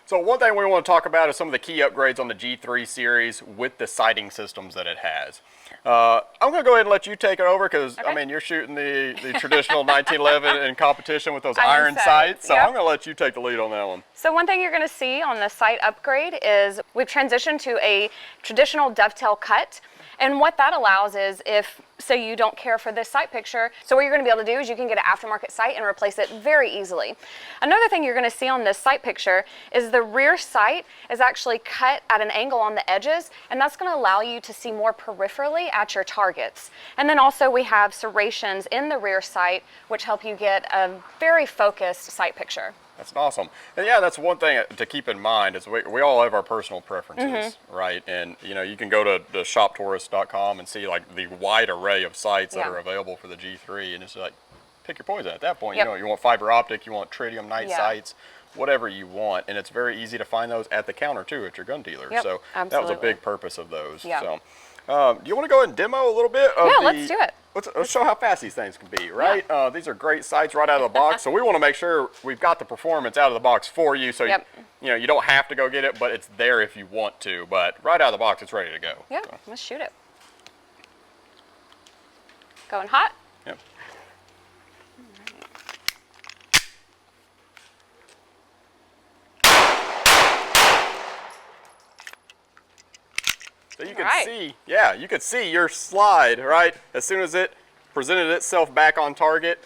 So one thing we want to talk about is some of the key upgrades on the G3 series with the sighting systems that it has. I'm going to go ahead and let you take it over because, I mean, you're shooting the traditional 1911 in competition with those iron sights. So I'm going to let you take the lead on that one. So one thing you're going to see on the sight upgrade is we've transitioned to a traditional dovetail cut. And what that allows is if, say, you don't care for this sight picture, so what you're going to be able to do is you can get an aftermarket sight and replace it very easily. Another thing you're going to see on this sight picture is the rear sight is actually cut at an angle on the edges, and that's going to allow you to see more peripherally at your targets. And then also we have serrations in the rear sight, which help you get a very focused sight picture. That's awesome. And yeah, that's one thing to keep in mind is we all have our personal preferences, right? And you know, you can go to shoptaurus.com and see like the wide array of sights that are available for the G3, and it's like pick your poison at that point. You know, you want fiber optic, you want tritium night sights, whatever you want, and it's very easy to find those at the counter too at your gun dealer. So that was a big purpose of those. So do you want to go ahead and demo a little bit of let's do it. Let's show how fast these things can be, right? These are great sights right out of the box, so we want to make sure we've got the performance out of the box for you, so you know, you don't have to go get it, but it's there if you want to. But right out of the box, it's ready to go. So. Let's shoot it. Going hot? Yep. So you can see, you could see your slide, right? As soon as it presented itself back on target,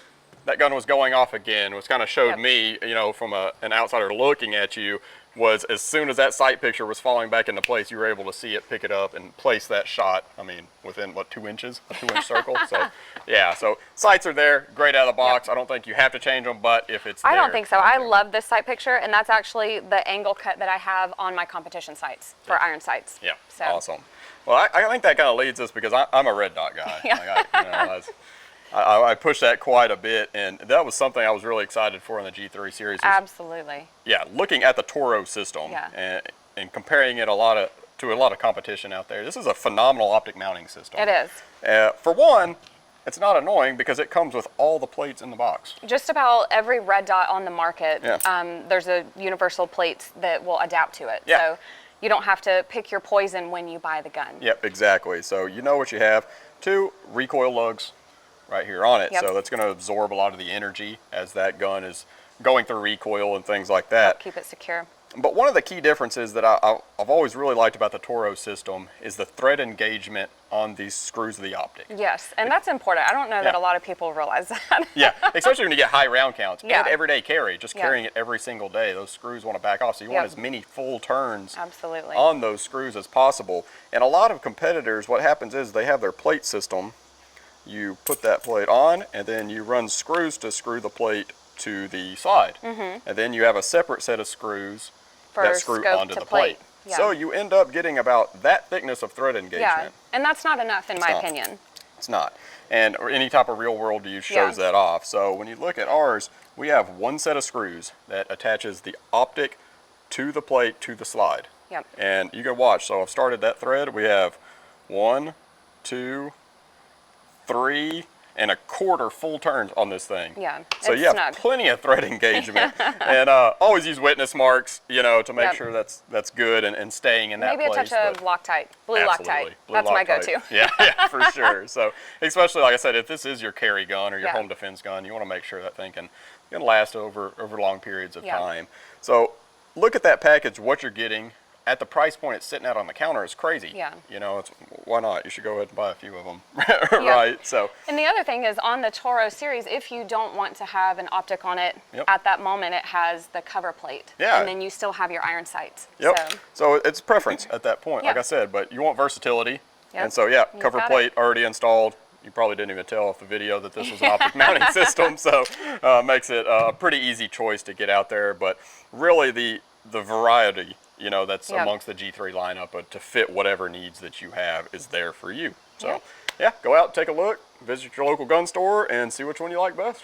that gun was going off again, which kind of showed me, you know, from an outsider looking at you, was as soon as that sight picture was falling back into place, you were able to see it, pick it up, and place that shot, I mean, within, what, 2 inches? A 2-inch circle? So, yeah, so sights are there, great out of the box. I don't think you have to change them, but if it's there. I don't think so. I love this sight picture, and that's actually the angle cut that I have on my competition sights for iron sights. Yeah, so. Awesome. Well, I think that kind of leads us because I'm a red dot guy. Like I push that quite a bit, and that was something I was really excited for in the G3 series. Absolutely. Yeah, looking at the Toro system and comparing it to a lot of competition out there. This is a phenomenal optic mounting system. It is. For one, it's not annoying because it comes with all the plates in the box. Just about every red dot on the market, there's a universal plate that will adapt to it. So you don't have to pick your poison when you buy the gun. Yep, exactly. So you know what you have. 2 recoil lugs right here on it. So that's going to absorb a lot of the energy as that gun is going through recoil and things like that. Keep it secure. But one of the key differences that I've always really liked about the Toro system is the thread engagement on these screws of the optic. Yes, and that's important. I don't know that a lot of people realize that. Especially when you get high round counts and everyday carry, just carrying it every single day. Those screws want to back off, so you want as many full turns on those screws as possible. And a lot of competitors, what happens is they have their plate system. You put that plate on, and then you run screws to screw the plate to the slide. And then you have a separate set of screws that screw onto the plate. So you end up getting about that thickness of thread engagement. And that's not enough in my opinion. It's not. And any type of real world use shows that off. So when you look at ours, we have one set of screws that attaches the optic to the plate to the slide. And you can watch. So I've started that thread. We have 1, 2, 3 and 1/4 full turns on this thing. So you have plenty of thread engagement. And always use witness marks, you know, to make sure that's good and staying in that place. Maybe a touch of Loctite, blue Loctite. That's my go-to. Yeah, for sure. So especially, like I said, if this is your carry gun or your home defense gun, you want to make sure that thing can last over long periods of time. So look at that package, what you're getting. At the price point it's sitting out on the counter is crazy. You know, why not? You should go ahead and buy a few of them, right? So. And the other thing is on the Toro series, if you don't want to have an optic on it, at that moment it has the cover plate. And then you still have your iron sights. So it's preference at that point, like I said, but you want versatility. And so cover plate already installed. You probably didn't even tell off the video that this was an optic mounting system, so makes it a pretty easy choice to get out there. But really the variety, you know, that's amongst the G3 lineup, but to fit whatever needs that you have is there for you. So, go out, take a look, visit your local gun store, and see which one you like best.